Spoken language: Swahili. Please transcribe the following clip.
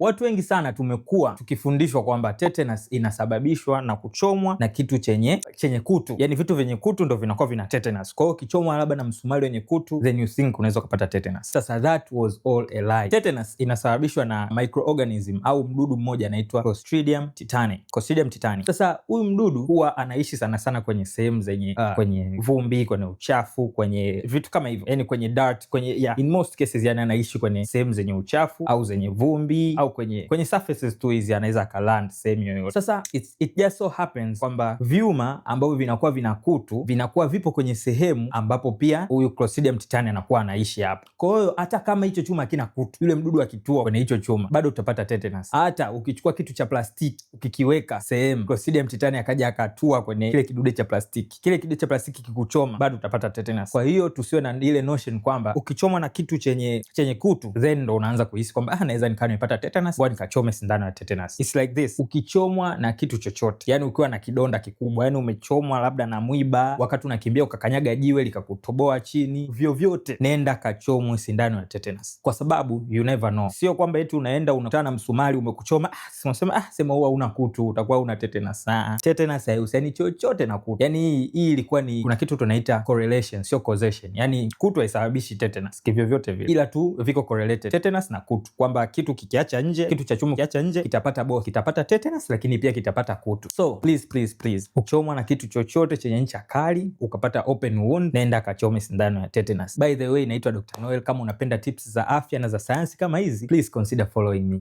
Watu wengi sana tumekuwa tukifundishwa kwamba tetanus inasababishwa na kuchomwa na kitu chenye kutu. Yani vitu vyenye kutu ndo vinakuwa vina tetanus. Kwa hiyo ukichomwa labda na msumari wenye kutu, then you think unaweza kupata tetanus. Sasa that was all a lie. Tetanus inasababishwa na microorganism au mdudu mmoja anaitwa Clostridium tetani. Clostridium tetani. Sasa huyu mdudu huwa anaishi sana sana kwenye sehemu zenye kwenye vumbi, kwenye uchafu, kwenye vitu kama hivyo. Yani kwenye dirt, in most cases yani anaishi kwenye sehemu zenye uchafu au zenye vumbi au kwenye surfaces tu hizi, anaweza akaland sehemu yoyote. Sasa it just so happens kwamba vyuma ambavyo vinakuwa vina kutu vinakuwa vipo kwenye sehemu ambapo pia huyu Clostridium tetani anakuwa anaishi hapa. Kwa hiyo hata kama hicho chuma hakina kutu, yule mdudu akitua kwenye hicho chuma bado utapata tetanus. Hata ukichukua kitu cha plastiki ukikiweka sehemu, Clostridium tetani akaja akatua kwenye kile kidude cha plastiki, kile kidude cha plastiki kikuchoma, bado utapata tetanus. Kwa hiyo tusiwe na ile notion kwamba ukichomwa na kitu chenye kutu then ndo unaanza kuhisi kwamba naweza nikawa nimepata tetanus, kwa nikachome sindano ya tetanus. It's like this. Ukichomwa na kitu chochote, yani ukiwa na kidonda kikubwa, yani umechomwa labda na mwiba, wakati unakimbia ukakanyaga jiwe likakutoboa chini, vyovyote nenda kachomwe sindano ya tetanus, kwa sababu you never know. Sio kwamba eti unaenda unakutana na msumari umekuchoma, sema huwa una kutu utakuwa una tetanus. Tetanus haihusiani chochote na kutu. Yani hii ilikuwa ni kuna kitu tunaita correlation, sio causation. Yani kutu haisababishi tetanus kivyovyote vile, ila tu viko correlated, tetanus na kutu, kwamba kitu kikiacha nje, kitu cha chuma kiacha nje kitapata both, kitapata tetanus lakini pia kitapata kutu. So please, ukichomwa na kitu chochote chenye ncha kali ukapata open wound, nenda kachome sindano ya tetanus. By the way, naitwa Dr. Noel. Kama unapenda tips za afya na za sayansi kama hizi, please consider following me.